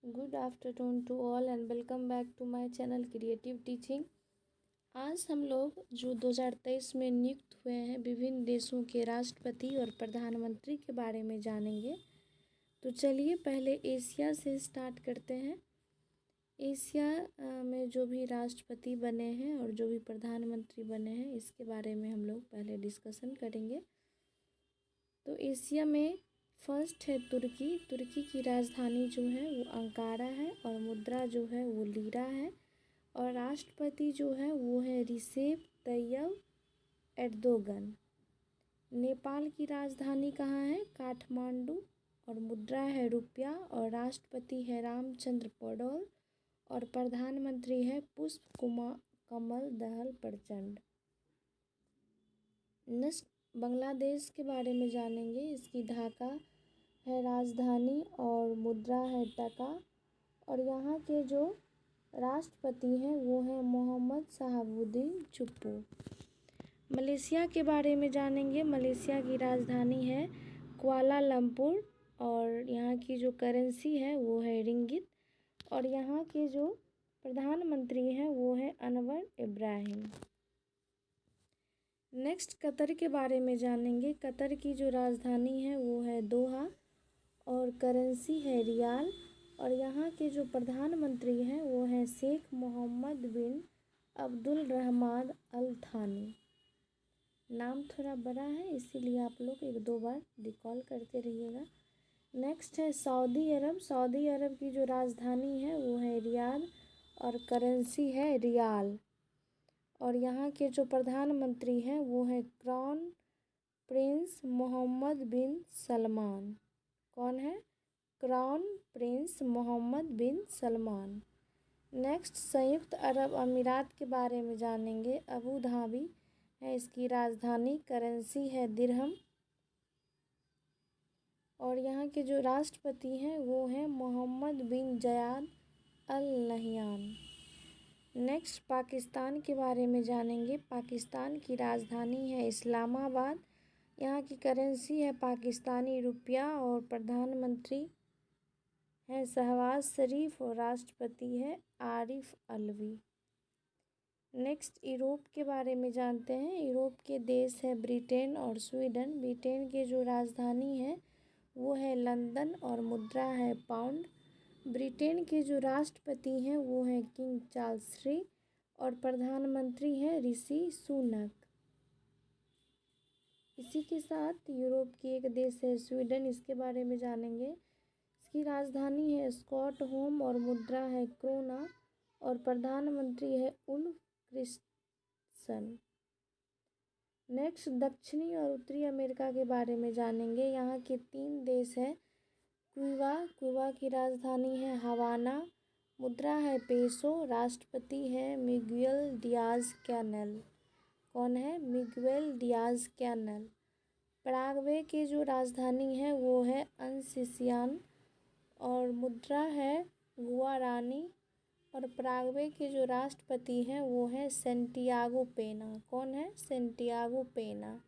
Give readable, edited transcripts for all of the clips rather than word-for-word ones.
Good afternoon to all and welcome back to my channel creative teaching. आज हम लोग जो 2023 में नियुक्त हुए हैं विभिन्न देशों के राष्ट्रपति और प्रधानमंत्री के बारे में जानेंगे। तो चलिए पहले एशिया से स्टार्ट करते हैं। एशिया में जो भी राष्ट्रपति बने हैं और जो भी प्रधानमंत्री बने हैं इसके बारे में हम लोग पहले डिस्कशन करेंगे। तो एशिया में फर्स्ट है तुर्की। तुर्की की राजधानी जो है वो अंकारा है और मुद्रा जो है वो लीरा है और राष्ट्रपति जो है वो है रिसेप तैयब एर्दोगन। नेपाल की राजधानी कहाँ है? काठमांडू और मुद्रा है रुपया और राष्ट्रपति है रामचंद्र पौडेल और प्रधानमंत्री है पुष्प कमल दहल प्रचंड। नेक्स्ट बांग्लादेश के बारे में जानेंगे। इसकी ढाका है राजधानी और मुद्रा है टका और यहाँ के जो राष्ट्रपति हैं वो हैं मोहम्मद शहाबुद्दीन चुप्पू। मलेशिया के बारे में जानेंगे। मलेशिया की राजधानी है कुआलालंपुर और यहाँ की जो करेंसी है वो है रिंगित और यहाँ के जो प्रधानमंत्री हैं वो है अनवर इब्राहिम। नेक्स्ट कतर के बारे में जानेंगे। कतर की जो राजधानी है वो है दोहा और करेंसी है रियाल और यहाँ के जो प्रधानमंत्री हैं वो हैं शेख मोहम्मद बिन अब्दुल रहमान अल थानी। नाम थोड़ा बड़ा है इसीलिए आप लोग एक दो बार रिकॉल करते रहिएगा। नेक्स्ट है सऊदी अरब। सऊदी अरब की जो राजधानी है वो है रियाद और करेंसी है रियाल और यहाँ के जो प्रधानमंत्री हैं वो हैं क्राउन प्रिंस मोहम्मद बिन सलमान। कौन है? क्राउन प्रिंस मोहम्मद बिन सलमान। नेक्स्ट संयुक्त अरब अमीरात के बारे में जानेंगे। अबू धाबी है इसकी राजधानी, करेंसी है दिरहम और यहाँ के जो राष्ट्रपति हैं वो हैं मोहम्मद बिन जायद अल नहयान। नेक्स्ट पाकिस्तान के बारे में जानेंगे। पाकिस्तान की राजधानी है इस्लामाबाद, यहाँ की करेंसी है पाकिस्तानी रुपया और प्रधानमंत्री है शहबाज शरीफ और राष्ट्रपति है आरिफ अलवी। नेक्स्ट यूरोप के बारे में जानते हैं। यूरोप के देश है ब्रिटेन और स्वीडन। ब्रिटेन के जो राजधानी है वो है लंदन और मुद्रा है पाउंड। ब्रिटेन के जो राष्ट्रपति हैं वो हैं किंग चार्ल्स III और प्रधानमंत्री हैं ऋषि सुनक। इसी के साथ यूरोप की एक देश है स्वीडन, इसके बारे में जानेंगे। इसकी राजधानी है स्टॉकहोम और मुद्रा है क्रोना और प्रधानमंत्री है उल्फ क्रिस्टसन। नेक्स्ट दक्षिणी और उत्तरी अमेरिका के बारे में जानेंगे। यहाँ के 3 देश हैं। क्यूबा की राजधानी है हवाना, मुद्रा है पेसो, राष्ट्रपति है मिगुएल डियाज कैनेल। कौन है? Miguel Diaz Canel. पराग्वे की जो राजधानी है वो है अंसिसियान और मुद्रा है गुआरानी और पराग्वे के जो राष्ट्रपति हैं वो हैं सेंटियागो पेना। कौन है? सेंटियागो पेना।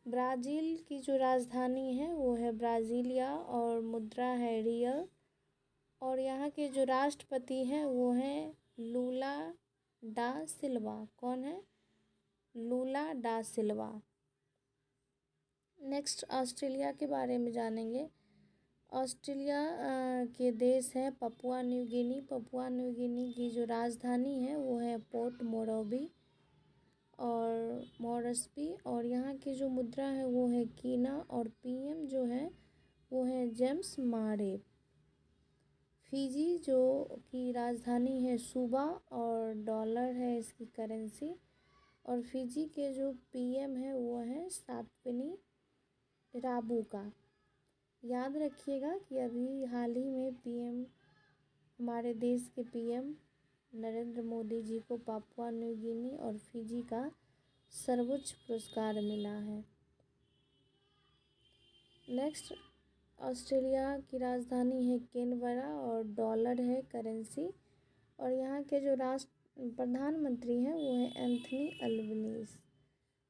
ब्राज़ील की जो राजधानी है वो है ब्राज़ीलिया और मुद्रा है रियल और यहाँ के जो राष्ट्रपति हैं वो हैं लूला डा सिल्वा। कौन है? लूला डा सिल्वा। नेक्स्ट ऑस्ट्रेलिया के बारे में जानेंगे। ऑस्ट्रेलिया के देश हैं Papua New Guinea. Papua New Guinea की जो राजधानी है वो है पोर्ट मोरेस्बी और यहाँ की जो मुद्रा है वो है कीना और PM जो है वो है जेम्स मारेप। फिजी जो की राजधानी है सुबा और डॉलर है इसकी करेंसी और फिजी के जो PM है वो है सातपिनी राबुका। याद रखिएगा कि अभी हाल ही में PM हमारे देश के PM नरेंद्र मोदी जी को पापुआ न्यू गिनी और फिजी का सर्वोच्च पुरस्कार मिला है। नेक्स्ट ऑस्ट्रेलिया की राजधानी है कैनबरा और डॉलर है करेंसी और यहाँ के जो प्रधानमंत्री हैं वो हैं एंथनी अल्बनीज़।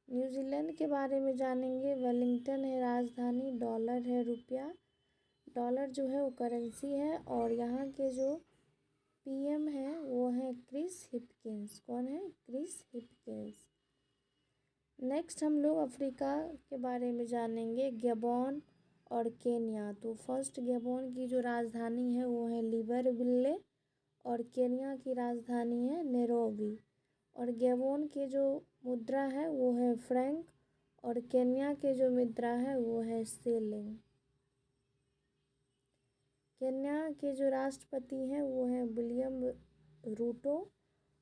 न्यूजीलैंड के बारे में जानेंगे। वेलिंगटन है राजधानी, डॉलर है रुपया। डॉलर जो है वो करेंसी है। और यहाँ के जो पीएम हैं वो हैं क्रिस हिपकिंस। कौन है? Chris Hipkins. नेक्स्ट हम लोग अफ्रीका के बारे में जानेंगे, गैबोन और केन्या। तो फर्स्ट गैबोन की जो राजधानी है वो है लिब्रेविले और केन्या की राजधानी है नैरोबी। और गैबोन के जो मुद्रा है वो है फ्रैंक और केन्या के जो मुद्रा है वो है शेलिंग। केन्या के जो राष्ट्रपति हैं वो हैं विलियम रूटो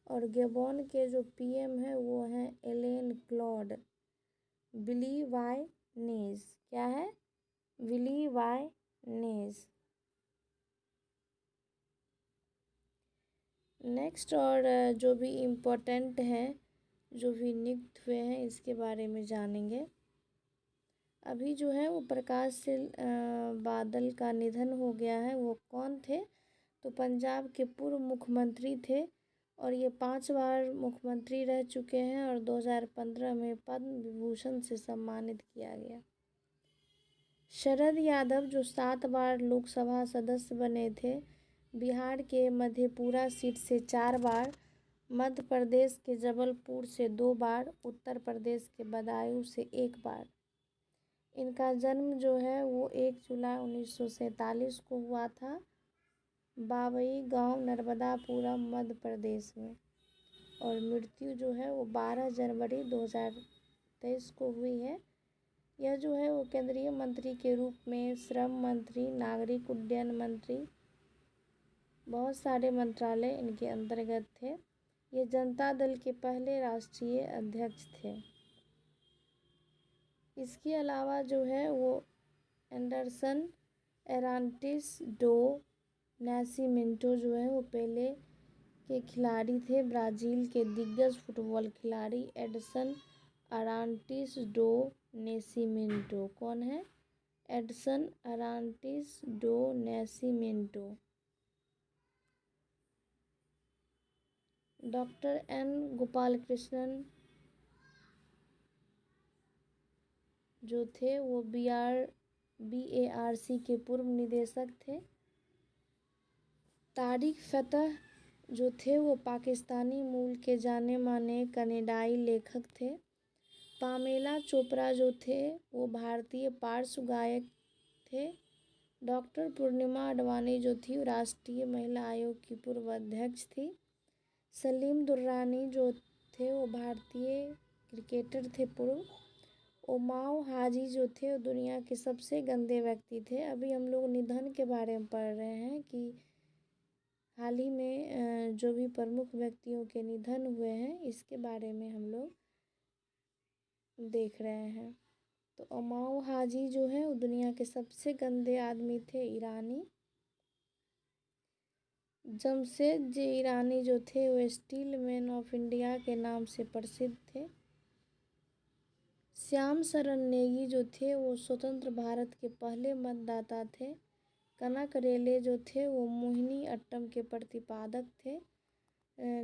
और गैबोन के जो पीएम है वो हैं Alain Claude Bilie By Nze. क्या है? Willie By Naz. नेक्स्ट और जो भी इम्पोर्टेंट हैं, जो भी नियुक्त हुए हैं, इसके बारे में जानेंगे। अभी जो है वो प्रकाश सिंह बादल का निधन हो गया है। वो कौन थे? तो पंजाब के पूर्व मुख्यमंत्री थे और ये 5 बार मुख्यमंत्री रह चुके हैं और 2015 में पद्म विभूषण से सम्मानित किया गया। शरद यादव जो 7 बार लोकसभा सदस्य बने थे, बिहार के मधेपुरा सीट से 4 बार, मध्य प्रदेश के जबलपुर से 2 बार, उत्तर प्रदेश के बदायूं से 1 बार। इनका जन्म जो है वो 1 जुलाई 1947 को हुआ था, बाबई गांव, नर्मदापुरम, मध्य प्रदेश में। और मृत्यु जो है वो 12 जनवरी 2023 को हुई है। यह जो है वो केंद्रीय मंत्री के रूप में श्रम मंत्री, नागरिक उड्डयन मंत्री, बहुत सारे मंत्रालय इनके अंतर्गत थे। ये जनता दल के पहले राष्ट्रीय अध्यक्ष थे। इसके अलावा जो है वो एंडरसन एरांटिस डो नैसिमेंटो जो है वो पहले के खिलाड़ी थे। ब्राज़ील के दिग्गज फुटबॉल खिलाड़ी एडसन अरांटिस डो नैसिमेंटो। कौन है? Edson Arantes do Nascimento. Doctor N Gopalakrishnan जो थे वो BARC के पूर्व निदेशक थे। तारिक फतेह जो थे वो पाकिस्तानी मूल के जाने माने कनाडाई लेखक थे। पामेला चोपड़ा जो थे वो भारतीय पार्श्व गायक थे। डॉक्टर पूर्णिमा अडवाणी जो थी वो राष्ट्रीय महिला आयोग की पूर्व अध्यक्ष थी। सलीम दुर्रानी जो थे वो भारतीय क्रिकेटर थे पूर्व। ओमाव हाजी जो थे वो दुनिया के सबसे गंदे व्यक्ति थे। अभी हम लोग निधन के बारे में पढ़ रहे हैं कि हाल ही में जो भी प्रमुख व्यक्तियों के निधन हुए हैं, इसके बारे में हम लोग देख रहे हैं। तो ओमाव हाजी जो है वो दुनिया के सबसे गंदे आदमी थे, ईरानी। जमशेद जे ईरानी जो थे वो स्टील मैन ऑफ इंडिया के नाम से प्रसिद्ध थे। श्याम शरण नेगी जो थे वो स्वतंत्र भारत के पहले मतदाता थे। कनक रेले जो थे वो मोहिनी अट्टम के प्रतिपादक थे।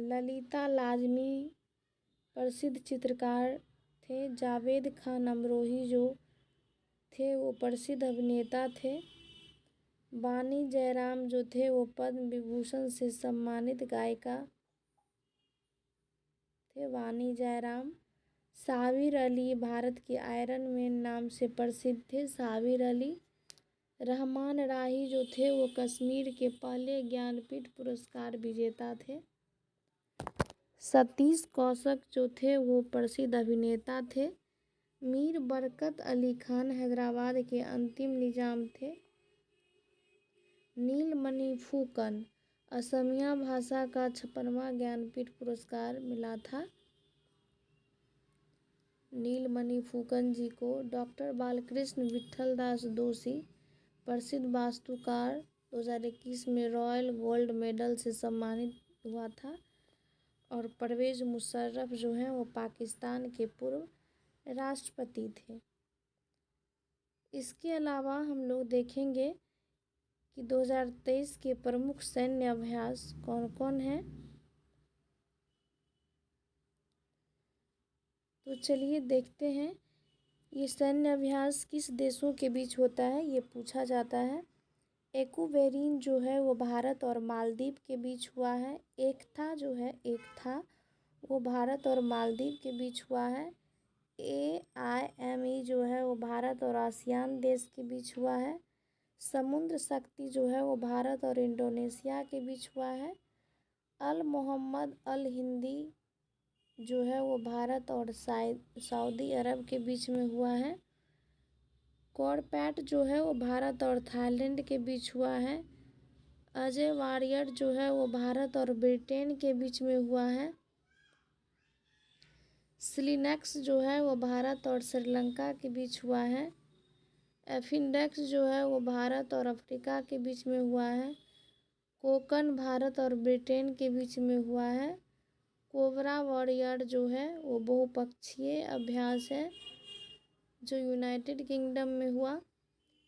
ललिता लाजमी प्रसिद्ध चित्रकार थे। जावेद खान अमरोही जो थे वो प्रसिद्ध अभिनेता थे। वाणी जयराम जो थे वो पद्म विभूषण से सम्मानित गायिका थे, वाणी जयराम। साबिर अली भारत के आयरन मैन नाम से प्रसिद्ध थे, साबिर अली। रहमान राही जो थे वो कश्मीर के पहले ज्ञानपीठ पुरस्कार विजेता थे। सतीश कौशक जो थे वो प्रसिद्ध अभिनेता थे। मीर बरकत अली खान हैदराबाद के अंतिम निजाम थे। नीलमणि फुकन असमिया भाषा का 56वां ज्ञानपीठ पुरस्कार मिला था नीलमणि फुकन जी को। डॉक्टर बालकृष्ण विठल दास दोषी प्रसिद्ध वास्तुकार 2021 में रॉयल गोल्ड मेडल से सम्मानित हुआ था। और परवेज मुशर्रफ जो हैं वो पाकिस्तान के पूर्व राष्ट्रपति थे। इसके अलावा हम लोग देखेंगे कि 2023 के प्रमुख सैन्य अभ्यास कौन कौन हैं। तो चलिए देखते हैं ये सैन्य अभ्यास किस देशों के बीच होता है, ये पूछा जाता है। एक्वेरिन जो है वो भारत और मालदीव के बीच हुआ है। एकता वो भारत और मालदीव के बीच हुआ है। AIME जो है वो भारत और आसियान देश के बीच हुआ है। समुद्र शक्ति जो है वो भारत और इंडोनेशिया के बीच हुआ है। अल मोहम्मद अल हिंदी जो है वो भारत और सऊदी अरब के बीच में हुआ है। कॉरपैट जो है वो भारत और थाईलैंड के बीच हुआ है। अजय वारियर जो है वो भारत और ब्रिटेन के बीच में हुआ है। सिलिनेक्स जो है वो भारत और श्रीलंका के बीच हुआ है। एफिंडेक्स जो है वो भारत और अफ्रीका के बीच में हुआ है। कोकन भारत और ब्रिटेन के बीच में हुआ है। कोबरा वॉरियर जो है वो बहुपक्षीय अभ्यास है जो यूनाइटेड किंगडम में हुआ।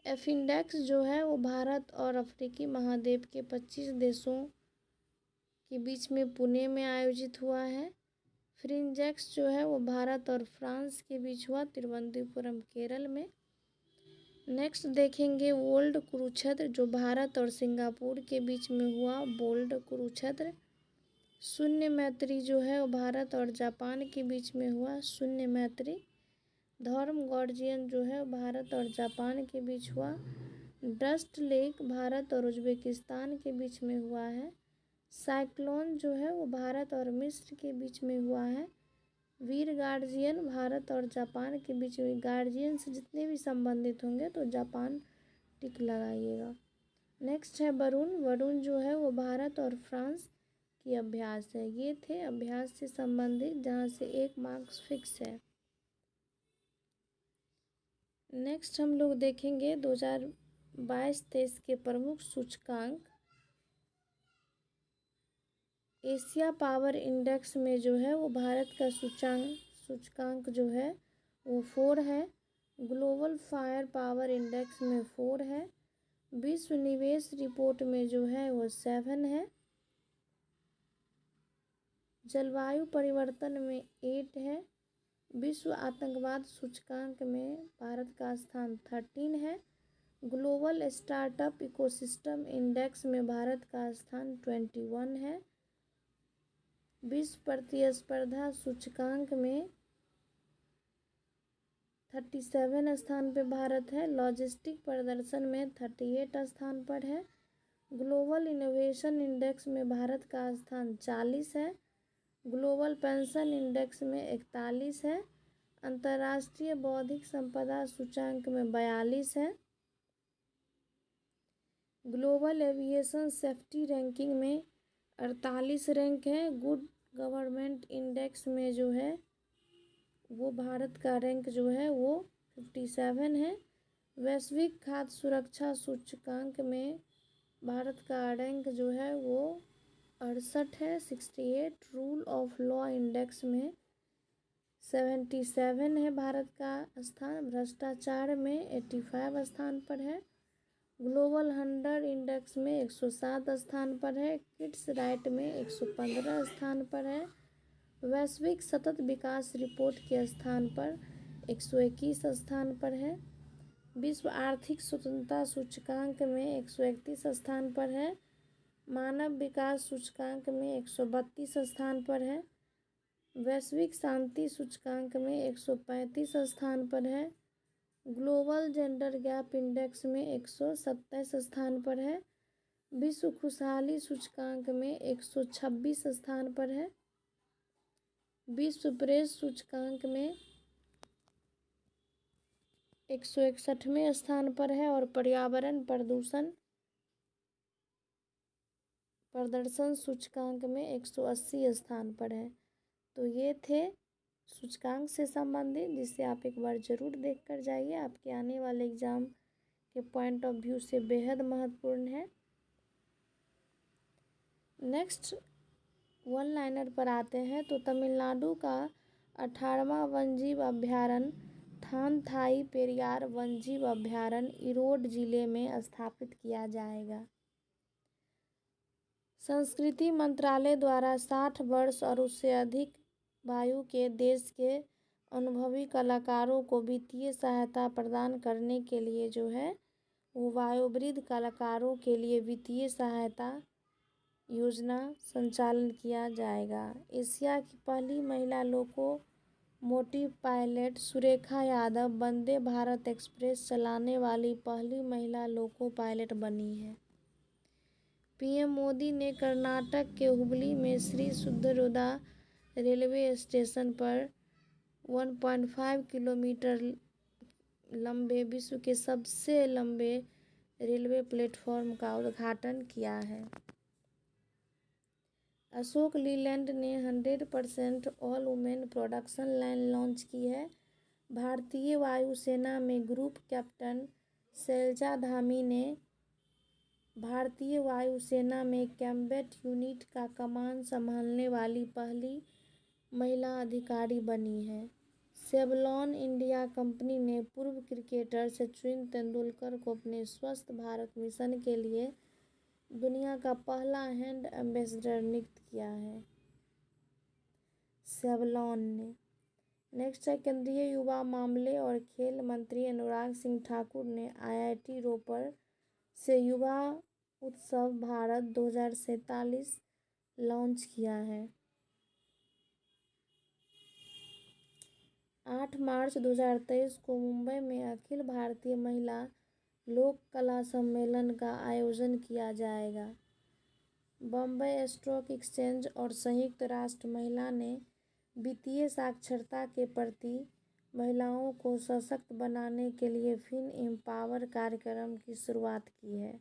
एफिंडेक्स जो है वो भारत और अफ्रीकी महाद्वीप के 25 देशों के बीच में पुणे में आयोजित हुआ है। फ्रिंजेक्स जो है वो भारत और फ्रांस के बीच हुआ तिरुवनंतपुरम केरल में। नेक्स्ट देखेंगे बोल्ड कुरुक्षेत्र जो भारत और सिंगापुर के बीच में हुआ बोल्ड कुरुक्षेत्र। शून्य मैत्री जो है वो भारत और जापान के बीच में हुआ शून्य मैत्री। धर्म गॉर्जियन जो है भारत और जापान के बीच हुआ। डस्ट लेक भारत और उज्बेकिस्तान के बीच में हुआ है। साइक्लोन जो है वो भारत और मिस्र के बीच में हुआ है। वीर गार्जियन भारत और जापान के बीच में। गार्जियन से जितने भी संबंधित होंगे तो जापान टिक लगाइएगा। नेक्स्ट है वरुण जो है वो भारत और फ्रांस की अभ्यास है। ये थे अभ्यास से संबंधित जहाँ से 1 मार्क्स फिक्स है। नेक्स्ट हम लोग देखेंगे 2022-23 के प्रमुख सूचकांक। एशिया पावर इंडेक्स में जो है वो भारत का सूचकांक जो है वो 4 है। ग्लोबल फायर पावर इंडेक्स में 4 है। विश्व निवेश रिपोर्ट में जो है वो 7 है। जलवायु परिवर्तन में 8 है। विश्व आतंकवाद सूचकांक में भारत का स्थान 13 है। ग्लोबल स्टार्टअप इकोसिस्टम इंडेक्स में भारत का स्थान 21 है। विश्व प्रतिस्पर्धा सूचकांक में 37 स्थान पे भारत है। लॉजिस्टिक प्रदर्शन में 38 स्थान पर है। ग्लोबल इनोवेशन इंडेक्स में भारत का स्थान 40 है। ग्लोबल पेंशन इंडेक्स में 41 है। अंतर्राष्ट्रीय बौद्धिक संपदा सूचांक में 42 है। ग्लोबल एविएशन सेफ्टी रैंकिंग में 48 रैंक है। गुड गवर्नमेंट इंडेक्स में जो है वो भारत का रैंक जो है वो 57 है। वैश्विक खाद्य सुरक्षा सूचकांक में भारत का रैंक जो है वो 68 है 68। रूल ऑफ लॉ इंडेक्स में 77 है भारत का स्थान। भ्रष्टाचार में 85 स्थान पर है। ग्लोबल हंगर इंडेक्स में 107 स्थान पर है। किड्स राइट में 115 स्थान पर है। वैश्विक सतत विकास रिपोर्ट के स्थान पर 121 स्थान पर है। विश्व आर्थिक स्वतंत्रता सूचकांक में 131 स्थान पर है। मानव विकास सूचकांक में 132 स्थान पर है। वैश्विक शांति सूचकांक में 135 स्थान पर है। ग्लोबल जेंडर गैप इंडेक्स में 127 स्थान पर है। विश्व खुशहाली सूचकांक में 126 स्थान पर है। विश्व प्रेस सूचकांक में 161वें स्थान पर है और पर्यावरण प्रदर्शन सूचकांक में 180 स्थान पर है। तो ये थे सूचकांक से संबंधित, जिसे आप एक बार ज़रूर देख कर जाइए। आपके आने वाले एग्ज़ाम के पॉइंट ऑफ व्यू से बेहद महत्वपूर्ण है। नेक्स्ट 1 लाइनर पर आते हैं तो तमिलनाडु का 18वां वन्यजीव अभ्यारण्य थानथाई पेरियार वन्यजीव अभ्यारण्य इरोड जिले में स्थापित किया जाएगा। संस्कृति मंत्रालय द्वारा 60 वर्ष और उससे अधिक आयु के देश के अनुभवी कलाकारों को वित्तीय सहायता प्रदान करने के लिए जो है वयोवृद्ध कलाकारों के लिए वित्तीय सहायता योजना संचालन किया जाएगा। एशिया की पहली महिला locomotive pilot Surekha Yadav Vande Bharat express चलाने वाली पहली महिला लोको पायलट बनी है। पीएम मोदी ने कर्नाटक के हुबली में श्री सुधरोदा रेलवे स्टेशन पर 1.5 किलोमीटर लंबे विश्व के सबसे लंबे रेलवे प्लेटफॉर्म का उद्घाटन किया है। अशोक लीलैंड ने 100% all women production line launch की है। भारतीय वायुसेना में ग्रुप कैप्टन शैलजा धामी ने भारतीय वायुसेना में कॉम्बैट यूनिट का कमान संभालने वाली पहली महिला अधिकारी बनी है। सेवलॉन इंडिया कंपनी ने पूर्व क्रिकेटर सचिन तेंदुलकर को अपने स्वस्थ भारत मिशन के लिए दुनिया का पहला ब्रांड एम्बेसडर नियुक्त किया है। सेवलॉन ने नेक्स्ट है, केंद्रीय युवा मामले और खेल मंत्री अनुराग सिंह ठाकुर ने IIT रोपड़ से युवा उत्सव भारत 2047 लॉन्च किया है। 8 मार्च 2023 को मुंबई में अखिल भारतीय महिला लोक कला सम्मेलन का आयोजन किया जाएगा। बॉम्बे स्टॉक एक्सचेंज और संयुक्त राष्ट्र महिला ने वित्तीय साक्षरता के प्रति महिलाओं को सशक्त बनाने के लिए फिन एम्पावर कार्यक्रम की शुरुआत की है।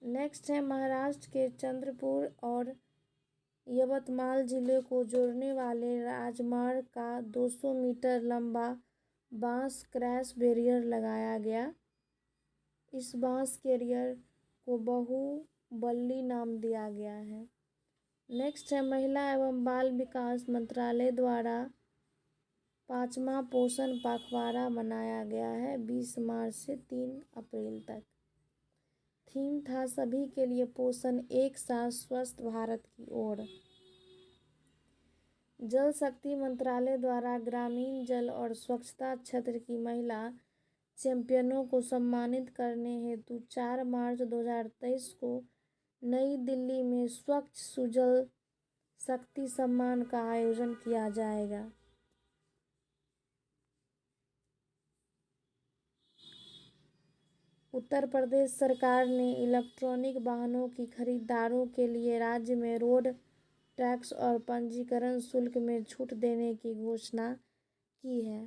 नेक्स्ट है, महाराष्ट्र के चंद्रपुर और यवतमाल जिले को जोड़ने वाले राजमार्ग का 200 मीटर लंबा बांस क्रैश बैरियर लगाया गया। इस बांस कैरियर को बाहुबली नाम दिया गया है। नेक्स्ट है, महिला एवं बाल विकास मंत्रालय द्वारा 5वां पोषण पखवाड़ा मनाया गया है 20 मार्च से 3 अप्रैल तक। थीम था सभी के लिए पोषण, एक साथ स्वस्थ भारत की ओर। जल शक्ति मंत्रालय द्वारा ग्रामीण जल और स्वच्छता क्षेत्र की महिला चैंपियनों को सम्मानित करने हेतु 4 मार्च 2023 को नई दिल्ली में स्वच्छ सुजल शक्ति सम्मान का आयोजन किया जाएगा। उत्तर प्रदेश सरकार ने इलेक्ट्रॉनिक वाहनों की खरीदारों के लिए राज्य में रोड टैक्स और पंजीकरण शुल्क में छूट देने की घोषणा की है।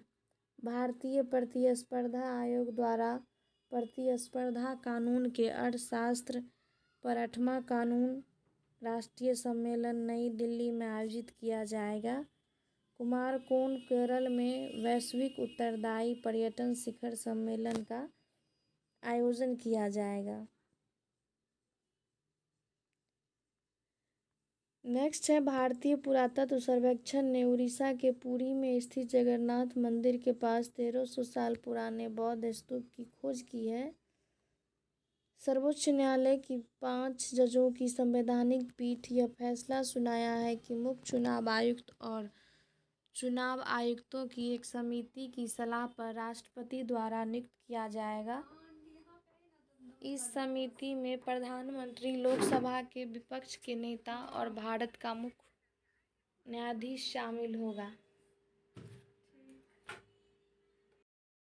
भारतीय प्रतिस्पर्धा आयोग द्वारा प्रतिस्पर्धा कानून के अर्थशास्त्र पर 8वां कानून राष्ट्रीय सम्मेलन नई दिल्ली में आयोजित किया जाएगा। कुमारकोण केरल में वैश्विक उत्तरदायी पर्यटन शिखर सम्मेलन का आयोजन किया जाएगा। नेक्स्ट है, भारतीय पुरातत्व सर्वेक्षण ने उड़ीसा के पुरी में स्थित जगन्नाथ मंदिर के पास 1300 साल पुराने बौद्ध स्तूप की खोज की है। सर्वोच्च न्यायालय की 5 जजों की संवैधानिक पीठ यह फैसला सुनाया है कि मुख्य चुनाव आयुक्त और चुनाव आयुक्तों की एक समिति की सलाह पर राष्ट्रपति द्वारा नियुक्त किया जाएगा। इस समिति में प्रधानमंत्री, लोकसभा के विपक्ष के नेता और भारत का मुख्य न्यायाधीश शामिल होगा।